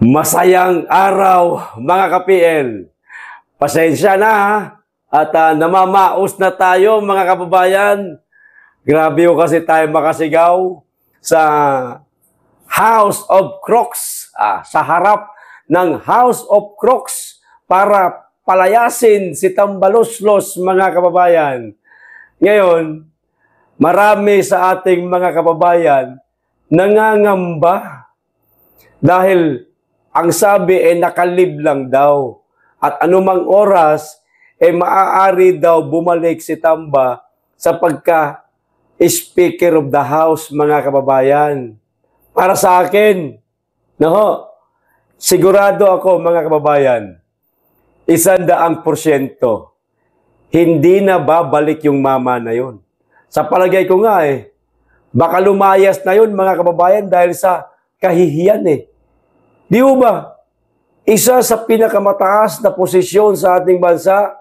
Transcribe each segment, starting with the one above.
Masayang araw mga ka-PL. Pasensya na ha. At namamaos na tayo mga kababayan. Grabe ko kasi tayo makasigaw sa House of Crooks. Sa harap ng House of Crooks para palayasin si Tambaloslos mga kababayan. Ngayon, marami sa ating mga kababayan nangangamba dahil ang sabi ay nakalib lang daw. At anumang oras, maaari daw bumalik si Tamba sa pagka-Speaker of the House, mga kababayan. Para sa akin, sigurado ako, mga kababayan, 100%, hindi na babalik yung mama na yun. Sa palagay ko nga baka lumayas na yun, mga kababayan, dahil sa kahihiyan Di ba? Isa sa pinakamataas na posisyon sa ating bansa,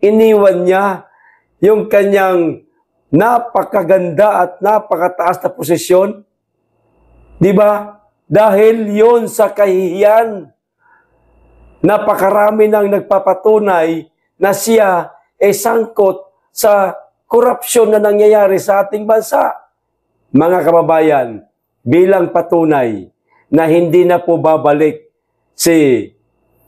iniwan niya yung kanyang napakaganda at napakataas na posisyon. Di ba? Dahil yon sa kahihiyan. Napakarami nang nagpapatunay na siya sangkot sa korupsyon na nangyayari sa ating bansa. Mga kababayan, bilang patunay na hindi na po babalik si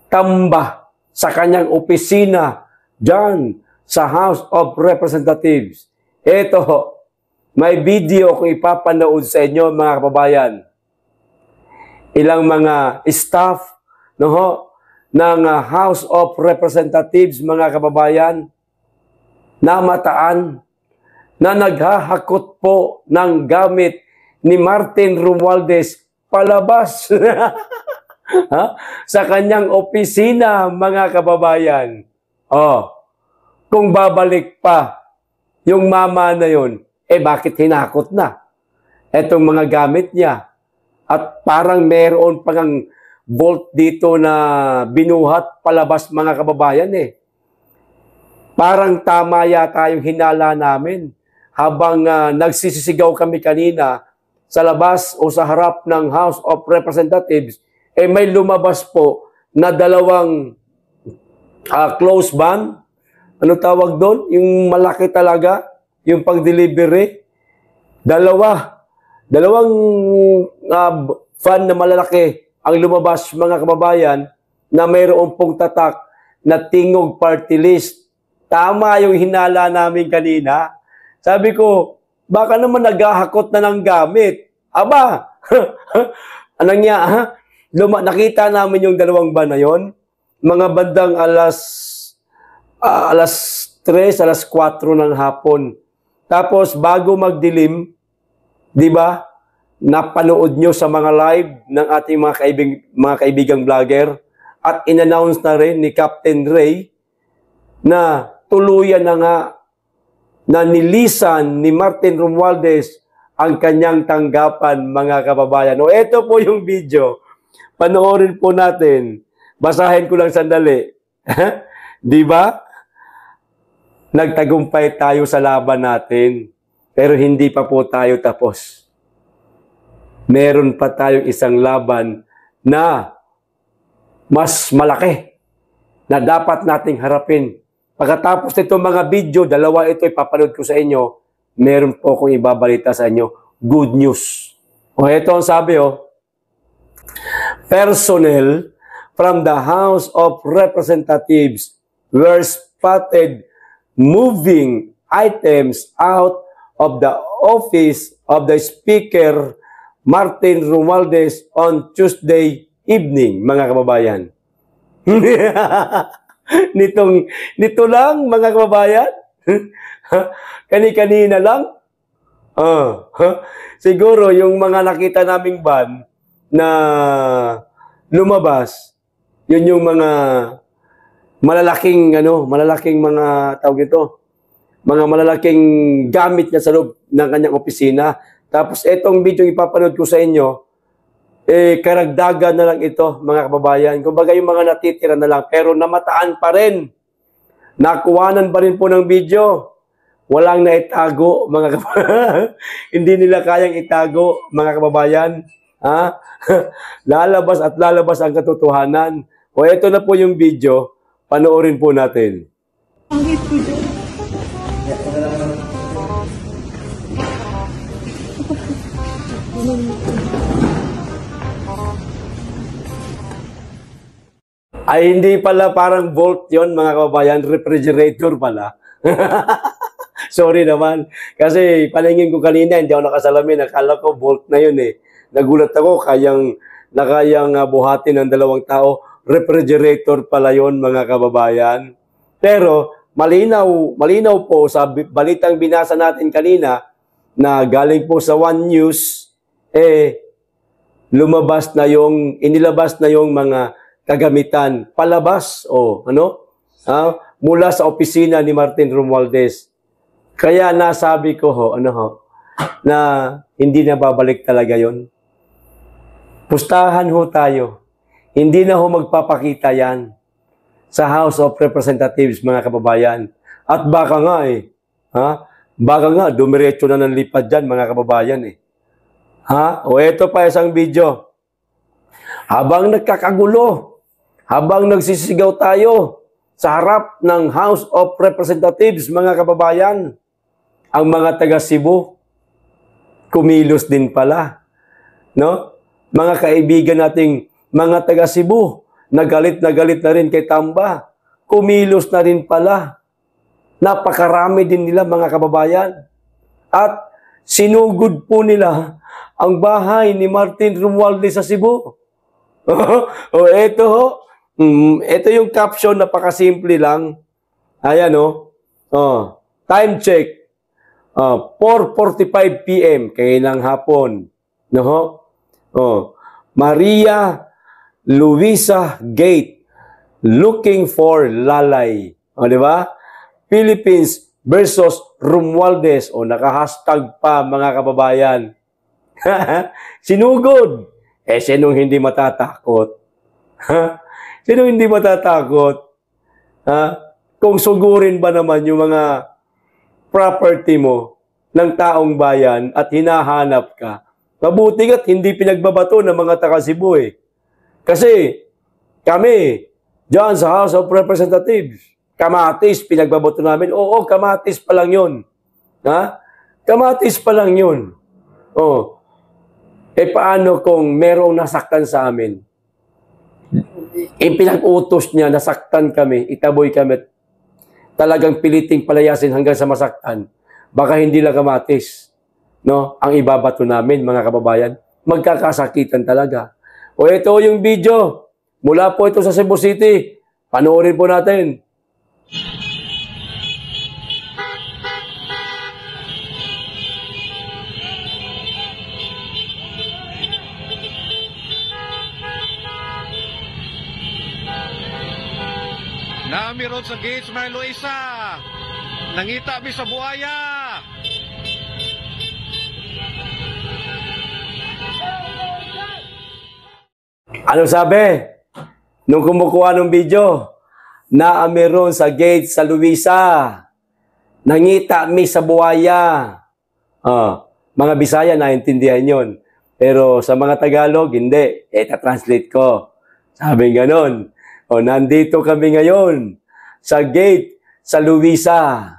Tamba sa kanyang opisina dyan sa House of Representatives. Ito, may video kung ipapanood sa inyo mga kababayan. Ilang mga staff ng House of Representatives mga kababayan namataan na naghahakot po ng gamit ni Martin Romualdez palabas sa kanyang opisina, mga kababayan. Kung babalik pa yung mama na yun, bakit hinakot na etong mga gamit niya? At parang meron pang bolt dito na binuhat palabas, mga kababayan Parang tama yata yung hinala namin habang nagsisisigaw kami kanina sa labas o sa harap ng House of Representatives, may lumabas po na dalawang close van. Ano tawag doon? Yung malaki talaga, yung pang-delivery. Dalawang van na malalaki ang lumabas, mga kababayan, na mayroon pong tatak na Tingog Party List. Tama yung hinala namin kanina. Sabi ko, baka naman naghahakot na ng gamit. Aba, anong niya, nakita namin yung dalawang van na yon, mga bandang alas 3, alas 4 ng hapon. Tapos bago magdilim, di ba, napanood nyo sa mga live ng ating mga kaibigang vlogger at in-announce na rin ni Captain Ray na tuluyan na nga na nilisan ni Martin Romualdez ang kanyang tanggapan, mga kababayan. Ito po yung video. Panoorin po natin. Basahin ko lang sandali. Di ba? Nagtagumpay tayo sa laban natin, pero hindi pa po tayo tapos. Meron pa tayong isang laban na mas malaki na dapat nating harapin. Pagkatapos nito mga video, dalawa ito ipapanood ko sa inyo, meron po akong ibabalita sa inyo. Good news. Ito ang sabi personnel from the House of Representatives were spotted moving items out of the office of the Speaker Martin Romualdez on Tuesday evening, mga kababayan. Nito lang, mga kababayan. Kani-kanina lang. Siguro yung mga nakita naming van na lumabas, yun yung mga malalaking mga tawag ito, mga malalaking gamit niya sa loob ng kanyang opisina. Tapos etong video ipapanood ko sa inyo, karagdagan na lang ito, mga kababayan. Kumbaga yung mga natitira na lang, pero namataan pa rin. Nakuhanan pa rin po ng video. Walang naitago, mga kababayan. Hindi nila kayang itago, mga kababayan. Ha? Lalabas at lalabas ang katotohanan. O ito na po yung video, panoorin po natin. Pangit ko dyan. Ay, hindi pala parang Volt yon mga kababayan, refrigerator pala. Sorry naman. Kasi palingin ko kanina, hindi ako nakasalamin. Akala ko Volt na yun eh. Nagulat ako, nakayang buhatin ng dalawang tao. Refrigerator pala yon mga kababayan. Pero malinaw po sa balitang binasa natin kanina na galing po sa One News, inilabas na yung mga kagamitan palabas mula sa opisina ni Martin Romualdez. Kaya nasabi ko na hindi na babalik talaga yon. Pustahan ho tayo. Hindi na ho magpapakita yan sa House of Representatives, mga kababayan. At baka nga dumiretso na ng lipad dyan, mga kababayan O eto pa isang video. Habang nagkakagulo, habang nagsisigaw tayo sa harap ng House of Representatives, mga kababayan, ang mga taga Cebu, kumilos din pala. No? Mga kaibigan nating mga taga Cebu, na galit na rin kay Tamba, kumilos na rin pala. Napakarami din nila, mga kababayan. At sinugod po nila ang bahay ni Martin Romualdez sa Cebu. Ito yung caption, napakasimple lang. Ayan time check. 4:45 PM, kaninang hapon. Maria Luisa Gate, looking for lalay. Di ba? Philippines versus Romualdez. Naka-hashtag pa, mga kababayan. Sinugod. Sinong hindi matatakot? Sinong hindi matatakot? Kung sugurin ba naman yung mga property mo ng taong bayan at hinahanap ka, mabuti at hindi pinagbabato ng mga taga Cebu Kasi kami, dyan sa House of Representatives, kamatis, pinagbabato namin. Oo, kamatis pa lang yun. Kamatis pa lang yun. Paano kung merong nasaktan sa amin? Pinag-utos niya, nasaktan kami, itaboy kami, talagang piliting palayasin hanggang sa masaktan. Baka hindi lang kamatis, ang ibabato namin, mga kababayan. Magkakasakitan talaga. Ito yung video. Mula po ito sa Cebu City. Panoorin po natin. Nami ron sa gates, Mary Luisa. Nangita mi sa buhaya. Ano sabi? Nung kumukuha ng video, na meron sa gate sa Luisa. Nangita mi sa buhaya. Mga Bisaya naintindihan yon. Pero sa mga Tagalog, hindi. Ta-translate ko. Sabi ganon. Nandito kami ngayon sa gate sa Luisa.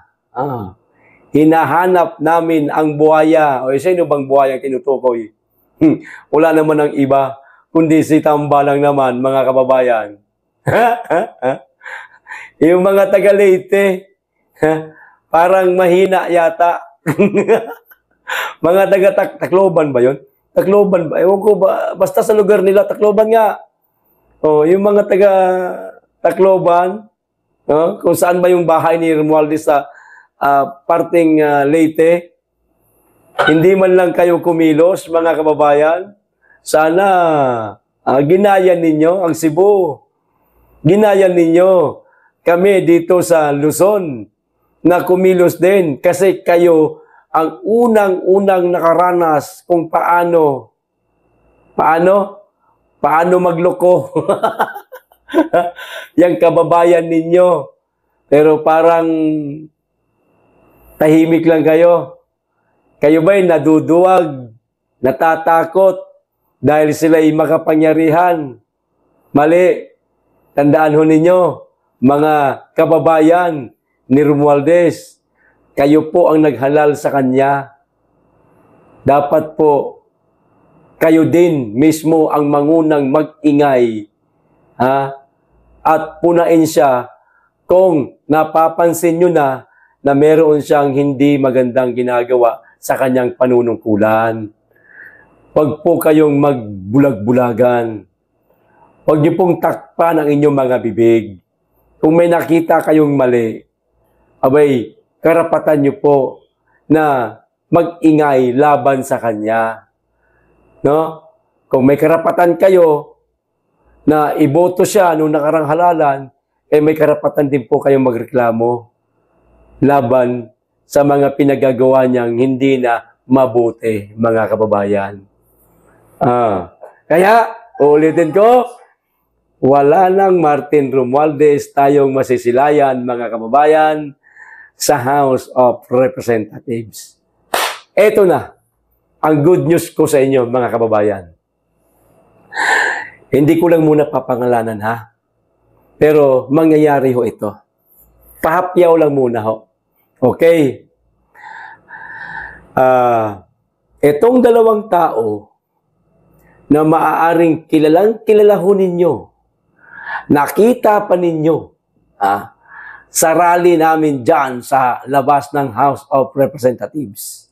Hinahanap namin ang buhaya. Sino bang buhaya ang tinutukoy? Wala naman ang iba, kundi si Tamba lang naman, mga kababayan. Yung mga taga Leyte, parang mahina yata. Mga taga Tacloban ba yun? Tacloban ba? Ewan ko ba? Basta sa lugar nila, Tacloban nga. Yung mga taga Tacloban, kung saan ba yung bahay ni Romualdez sa parting Leyte, hindi man lang kayo kumilos, mga kababayan. Sana ginaya ninyo ang Cebu. Ginaya ninyo kami dito sa Luzon na kumilos din kasi kayo ang unang-unang nakaranas kung paano magloko yung kababayan ninyo. Pero parang tahimik lang kayo. Kayo ba'y naduduwag, natatakot, dahil sila'y makapangyarihan. Mali. Tandaan ho ninyo, mga kababayan ni Romualdez, kayo po ang naghalal sa kanya. Dapat po, kayo din mismo ang mangunang mag-ingay, at punain siya kung napapansin nyo na meron siyang hindi magandang ginagawa sa kanyang panunungkulan. Huwag po kayong magbulag-bulagan. Huwag niyo pong takpan ang inyong mga bibig. Kung may nakita kayong mali, abay, karapatan niyo po na mag-ingay laban sa kanya. No? Kung may karapatan kayo na iboto siya nung nakarang halalan, may karapatan din po kayong magreklamo laban sa mga pinagagawa niyang hindi na mabuti, mga kababayan. Kaya, ulitin ko, wala nang Martin Romualdez tayong masisilayan, mga kababayan, sa House of Representatives. Ito na ang good news ko sa inyo, mga kababayan. Hindi ko lang muna papangalanan, ha? Pero mangyayari ho ito. Pahapyaw lang muna ho. Okay? Itong dalawang tao na maaaring kilala ho ninyo, nakita pa ninyo sa rally namin dyan sa labas ng House of Representatives,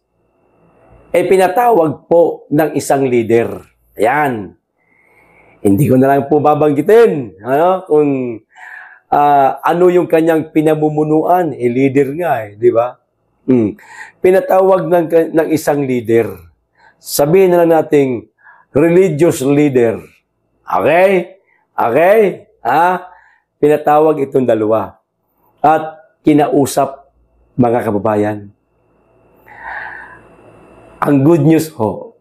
pinatawag po ng isang leader. Ayan. Hindi ko na lang po babanggitin kung ano yung kanyang pinamumunuan. Leader nga di ba? Pinatawag ng isang leader. Sabihin na lang nating religious leader. Okay? Okay? Pinatawag itong dalawa. At kinausap, mga kababayan. Ang good news ho,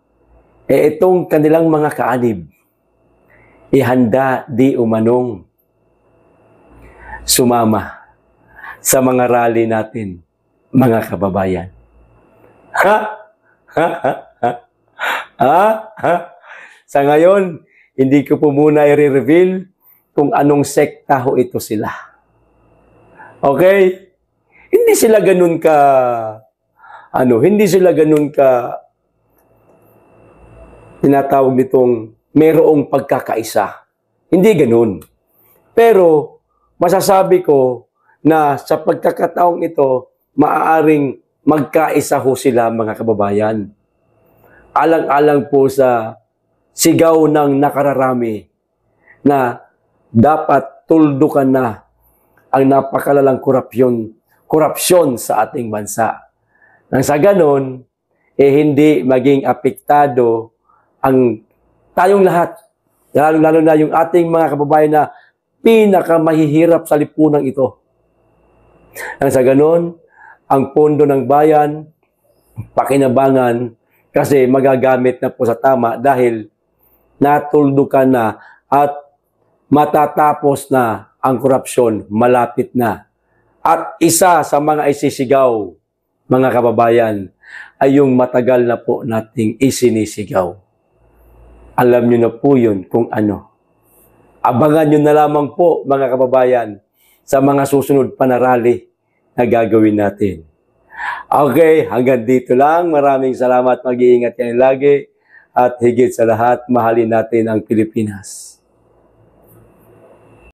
itong kanilang mga kaanib, ihanda di umanong sumama sa mga rally natin, mga kababayan. Sa ngayon, hindi ko po muna i-reveal kung anong sekta ho ito sila. Okay? Hindi sila ganun ka tinatawag nitong mayroong pagkakaisa. Hindi ganun. Pero masasabi ko na sa pagkakataong ito, maaaring magkaisa ho sila, mga kababayan. Alang-alang po sa sigaw ng nakararami na dapat tuldukan na ang napakalalang korupsyon sa ating bansa. Nang sa ganon, hindi maging apektado ang tayong lahat, lalo na yung ating mga kababayan na pinakamahihirap sa lipunang ito. Nang sa ganon, ang pondo ng bayan, pakinabangan, kasi magagamit na po sa tama dahil natuldukan na at matatapos na ang korupsyon, malapit na. At isa sa mga isisigaw, mga kababayan, ay yung matagal na po nating isinisigaw. Alam nyo na po yun kung ano. Abangan nyo na lamang po, mga kababayan, sa mga susunod pa na rally na gagawin natin. Okay, hanggang dito lang. Maraming salamat. Mag-iingat kayo lagi. At higit sa lahat, mahalin natin ang Pilipinas.